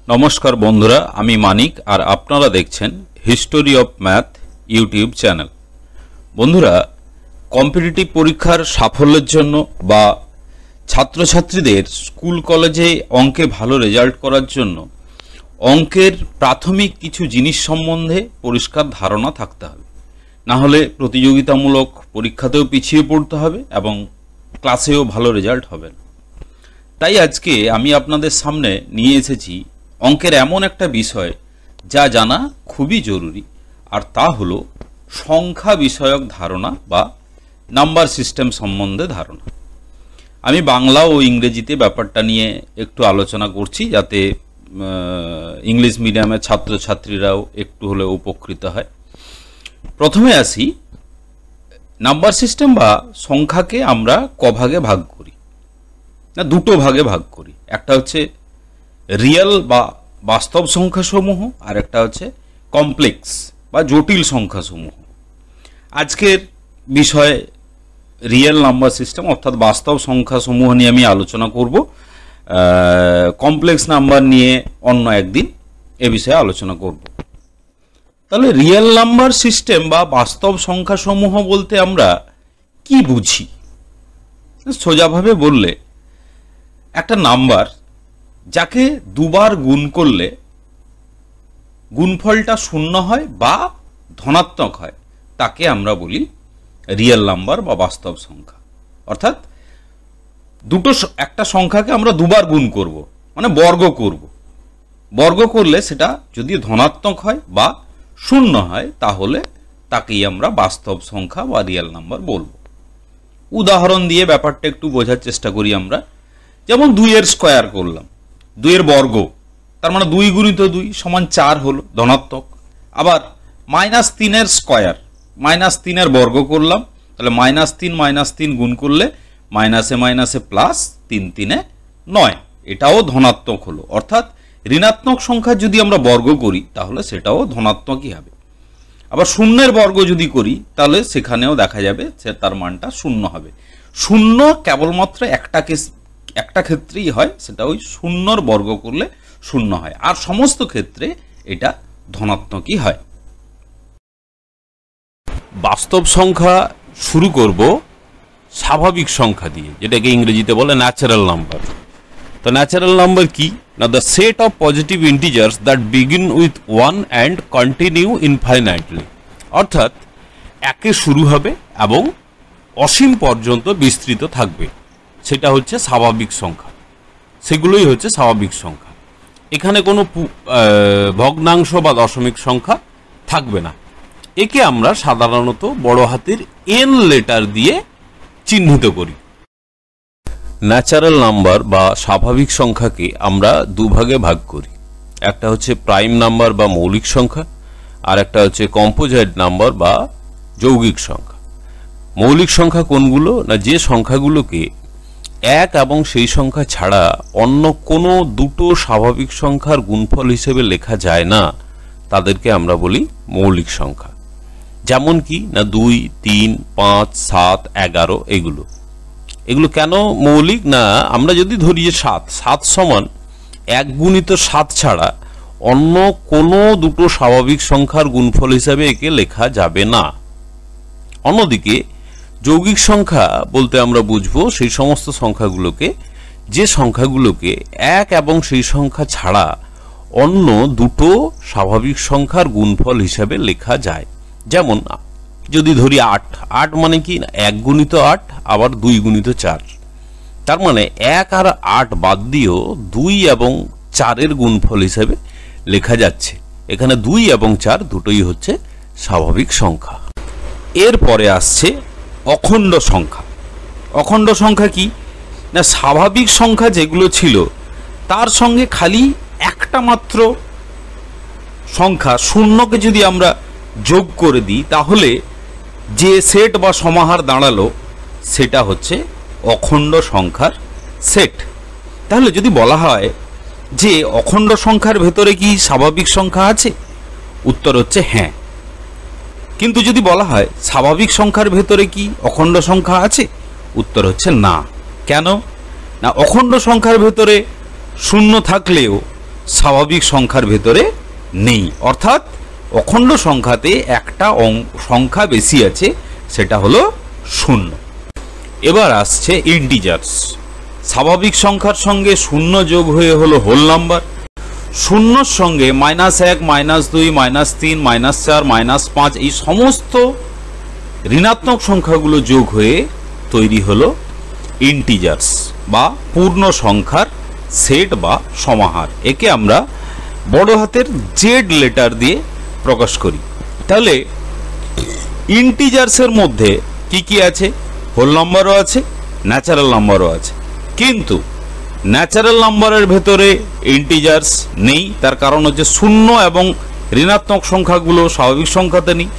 নমস্কার বন্ধুরা, আমি মানিক আর আপনারা দেখছেন history of math YouTube channel. বন্ধুরা, কম্পিটিটিভ পরীক্ষার সাফল্যের জন্য বা ছাত্রছাত্রীদের স্কুল কলেজে অঙ্কে ভালো রেজাল্ট করার জন্য অঙ্কের প্রাথমিক কিছু জিনিস সম্বন্ধে পরিষ্কার ধারণা থাকতে হবে, না হলে প্রতিযোগিতামূলক পরীক্ষাতেও পিছিয়ে পড়তে হবে এবং ক্লাসেও ভালো রেজাল্ট হবে না। তাই আজকে আমি আপনাদের সামনে নিয়ে এসেছি অঙ্কের এমন একটা বিষয় যা জানা খুবই জরুরি, আর তা হলো সংখ্যা বিষয়ক ধারণা বা নাম্বার সিস্টেম সম্বন্ধে ধারণা। আমি বাংলা ও ইংরেজিতে ব্যাপারটা নিয়ে একটু আলোচনা করছি, যাতে ইংলিশ মিডিয়ামের ছাত্রছাত্রীরাও একটু হলেও উপকৃত হয়। প্রথমে আসি, নাম্বার সিস্টেম বা সংখ্যাকে আমরা কভাগে ভাগ করি না, দুটো ভাগে ভাগ করি। একটা হচ্ছে রিয়েল বা বাস্তব সংখ্যাসমূহ, আর একটা হচ্ছে কমপ্লেক্স বা জটিল সংখ্যাসমূহ। আজকের বিষয়ে রিয়েল নাম্বার সিস্টেম অর্থাৎ বাস্তব সংখ্যাসমূহ নিয়ে আমি আলোচনা করব। কমপ্লেক্স নাম্বার নিয়ে অন্য একদিন এ বিষয়ে আলোচনা করব। তাহলে রিয়েল নাম্বার সিস্টেম বা বাস্তব সংখ্যাসমূহ বলতে আমরা কি বুঝি? সোজাভাবে বললে, একটা নাম্বার যাকে দুবার গুণ করলে গুণফলটা শূন্য হয় বা ধনাত্মক হয় তাকে আমরা বলি রিয়েল নাম্বার বা বাস্তব সংখ্যা। অর্থাৎ একটা সংখ্যাকে আমরা দুবার গুণ করব, মানে বর্গ করব। বর্গ করলে সেটা যদি ধনাত্মক হয় বা শূন্য হয় তাহলে তাকেই আমরা বাস্তব সংখ্যা বা রিয়েল নাম্বার বলবো। উদাহরণ দিয়ে ব্যাপারটা একটু বোঝার চেষ্টা করি আমরা। যেমন 2 এর স্কোয়ার করলাম, 2 এর বর্গ, তার মানে 2 গুণিত 2 সমান 4 হলো, ধনাত্মক। আবার -3 এর স্কোয়ার, -3 এর বর্গ করলাম, তাহলে -3 গুণ করলে মাইনাসে মাইনাসে প্লাস, 3 3 9, এটাও ধনাত্মক হলো। অর্থাৎ ঋণাত্মক সংখ্যা যদি আমরা বর্গ করি তাহলে সেটাও ধনাত্মকই হবে। আবার শূন্যের বর্গ যদি করি তাহলে সেখানেও দেখা যাবে যে তার মানটা শূন্য হবে। শূন্য কেবলমাত্র একটা ক্ষেত্রেই হয়, সেটা ওই শূন্যর বর্গ করলে শূন্য হয়, আর সমস্ত ক্ষেত্রে এটা ধনাত্মকই হয়। বাস্তব সংখ্যা শুরু করব স্বাভাবিক সংখ্যা দিয়ে, যেটাকে ইংরেজিতে বলে ন্যাচারাল নাম্বার। তো ন্যাচারাল নাম্বার কি না, the set of positive integers that begin with 1 and continue infinitely. অর্থাৎ একে শুরু হবে এবং অসীম পর্যন্ত বিস্তৃত থাকবে, সেটা হচ্ছে স্বাভাবিক সংখ্যা। সেগুলোই হচ্ছে স্বাভাবিক সংখ্যা। এখানে কোনো ভগ্নাংশ বা দশমিক সংখ্যা থাকবে না। একে আমরা সাধারণত বড় হাতের এন লেটার দিয়ে চিহ্নিত করি। ন্যাচারাল নাম্বার বা স্বাভাবিক সংখ্যাকে আমরা দুভাগে ভাগ করি। একটা হচ্ছে প্রাইম নাম্বার বা মৌলিক সংখ্যা, আর একটা হচ্ছে কম্পোজিট নাম্বার বা যৌগিক সংখ্যা। মৌলিক সংখ্যা কোনগুলো না, যে সংখ্যাগুলোকে এক এবং সেই সংখ্যা ছাড়া অন্য কোনো দুটো স্বাভাবিক সংখ্যার গুণফল হিসেবে লেখা যায় না, তাদেরকে আমরা বলি মৌলিক সংখ্যা। যেমন কি না 2, 3, 5, 7, 11 এগুলো কেন মৌলিক না, আমরা যদি ধরি যে 7 সমান 1 গুণিত 7 ছাড়া অন্য কোনো দুটো স্বাভাবিক সংখ্যার গুণফল হিসাবে একে লেখা যাবে না। অন্যদিকে যৌগিক সংখ্যা বলতে আমরা বুঝবো সেই সমস্ত সংখ্যাগুলোকে যে সংখ্যাগুলোকে এক এবং সেই সংখ্যা ছাড়া অন্য দুটো স্বাভাবিক সংখ্যার গুণফল হিসাবে লেখা যায়। যেমন যদি ধরি 8 মানে কি না 1 গুণিত 8 আবার 2 গুণিত 4, তার মানে 1 আর 8 বাদ দিয়েও 2 এবং 4 এর গুণফল হিসাবে লেখা যাচ্ছে। এখানে 2 এবং 4 দুটোই হচ্ছে স্বাভাবিক সংখ্যা। এরপরে আসছে অখণ্ড সংখ্যা। অখণ্ড সংখ্যা কি না, স্বাভাবিক সংখ্যা যেগুলো ছিল তার সঙ্গে খালি একটা মাত্র সংখ্যা শূন্যকে যদি আমরা যোগ করে দিই তাহলে যে সেট বা সমাহার দাঁড়ালো সেটা হচ্ছে অখণ্ড সংখ্যার সেট। তাহলে যদি বলা হয় যে অখণ্ড সংখ্যার ভেতরে কি স্বাভাবিক সংখ্যা আছে, উত্তর হচ্ছে হ্যাঁ। কিন্তু যদি বলা হয় স্বাভাবিক সংখ্যার ভেতরে কি অখণ্ড সংখ্যা আছে, উত্তর হচ্ছে না। কেন না, অখণ্ড সংখ্যার ভেতরে শূন্য থাকলেও স্বাভাবিক সংখ্যার ভেতরে নেই, অর্থাৎ অখণ্ড সংখ্যাতে একটা সংখ্যা বেশি আছে, সেটা হলো 0। এবার আসছে ইন্টিজার্স। স্বাভাবিক সংখ্যার সঙ্গে 0 যোগ হয়ে হলো হোল নাম্বার, 0-র সঙ্গে -1, -2, -3, -4, -5 এই সমস্ত ঋণাত্মক সংখ্যাগুলো যোগ হয়ে তৈরি হলো ইন্টিজার্স বা পূর্ণ সংখ্যার সেট বা সমাহার। একে আমরা বড় হাতের জেড লেটার দিয়ে প্রকাশ করি। তাহলে ইন্টিজার্সের মধ্যে কি কি আছে? হোল নাম্বারও আছে, ন্যাচারাল নাম্বারও আছে, কিন্তু ন্যাচারাল নাম্বারের ভেতরে ইন্টিজার্স নেই। তার কারণ হচ্ছে 0 এবং ঋণাত্মক সংখ্যাগুলো স্বাভাবিক সংখ্যাতে নেই।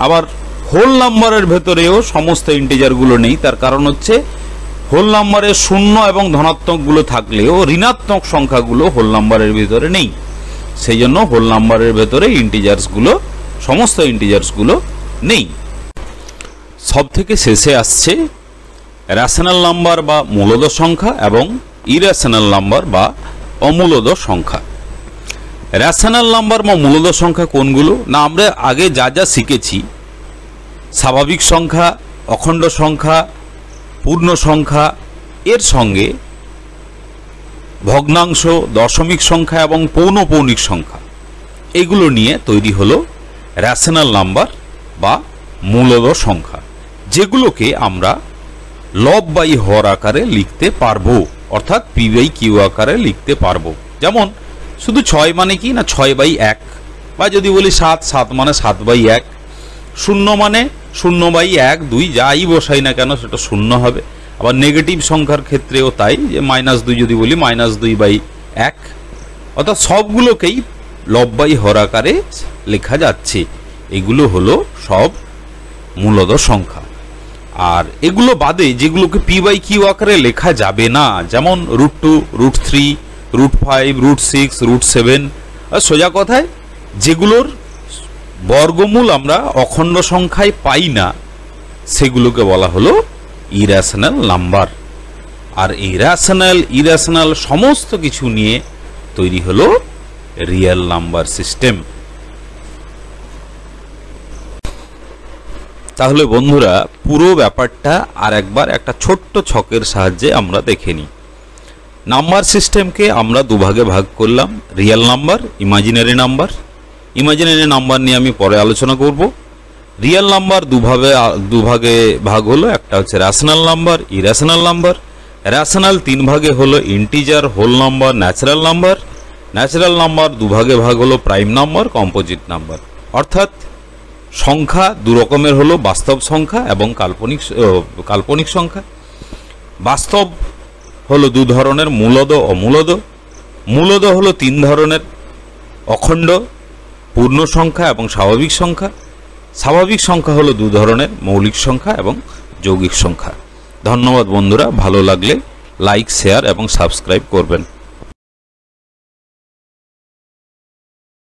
আবার হোল নাম্বারের ভেতরেও সমস্ত ইন্টিজারগুলো নেই। তার কারণ হচ্ছে হোল নাম্বারে 0 এবং ধনাত্মকগুলো থাকলেও ঋণাত্মক সংখ্যাগুলো হোল নাম্বারের ভিতরে নেই। সেই জন্য হোল নাম্বারের ভেতরে ইন্টিজার্সগুলো, সমস্ত ইন্টিজার্সগুলো নেই। সব থেকে শেষে আসছে রেশনাল নাম্বার বা মূলদ সংখ্যা এবং ইরেশনাল নাম্বার বা অমূলদ সংখ্যা। রেশনাল নাম্বার বা মূলদ সংখ্যা কোনগুলো? না, আমরা আগে যা যা শিখেছি, স্বাভাবিক সংখ্যা, অখণ্ড সংখ্যা, পূর্ণ সংখ্যা, এর সঙ্গে ভগ্নাংশ, দশমিক সংখ্যা এবং পৌনঃপৌনিক সংখ্যা, এগুলো নিয়ে তৈরি হলো রেশনাল নাম্বার বা মূলদ সংখ্যা, যেগুলোকে আমরা লব বাই হর আকারে লিখতে পারবো, অর্থাৎ p/q আকারে লিখতে পারবো। যেমন শুধু 6 মানে কি না 6/1, বা যদি বলি 7 মানে 7/1, 0 মানে 0/1, 2 যাই বসাই না কেন সেটা 0 হবে। আবার নেগেটিভ সংখ্যার ক্ষেত্রেও তাই, যে -2 যদি বলি -2/1, অর্থাৎ সবগুলোকেই লব বাই হর আকারে লেখা যাচ্ছে। এগুলো হলো সব মূলদ সংখ্যা। আর এগুলো বাদে যেগুলোকে p/q আকারে লেখা যাবে না, যেমন √2, √3, √5, √6, √7, সোজা কথায় যেগুলোর বর্গমূল আমরা অখণ্ড সংখ্যায় পাই না, সেগুলোকে বলা হলো ইরেশনাল নাম্বার। আর এই রেশনাল, ইরেশনাল সমস্ত কিছু নিয়ে তৈরি হলো রিয়েল নাম্বার সিস্টেম। তাহলে বন্ধুরা, পুরো ব্যাপারটা আর একবার একটা ছোট্ট ছকের সাহায্যে আমরা দেখে নিই। নাম্বার সিস্টেমকে আমরা দুভাগে ভাগ করলাম, real number, imaginary number. Imaginary number নিয়ে আমি পরে আলোচনা করব। রিয়েল নাম্বার দুভাগে ভাগ হলো, একটা হচ্ছে rational number, irrational number. Rational 3 ভাগে হলো, integer, whole number, natural number. Natural number দুভাগে ভাগ হলো, প্রাইম নাম্বার, কম্পোজিট নাম্বার। অর্থাৎ সংখ্যা দু রকমের হলো, বাস্তব সংখ্যা এবং কাল্পনিক সংখ্যা। বাস্তব হলো 2 ধরনের, মূলদ, অমূলদ। মূলদ হলো 3 ধরনের, অখণ্ড, পূর্ণ সংখ্যা এবং স্বাভাবিক সংখ্যা। স্বাভাবিক সংখ্যা হলো 2 ধরনের, মৌলিক সংখ্যা এবং যৌগিক সংখ্যা। ধন্যবাদ বন্ধুরা, ভালো লাগলে লাইক, শেয়ার এবং সাবস্ক্রাইব করবেন।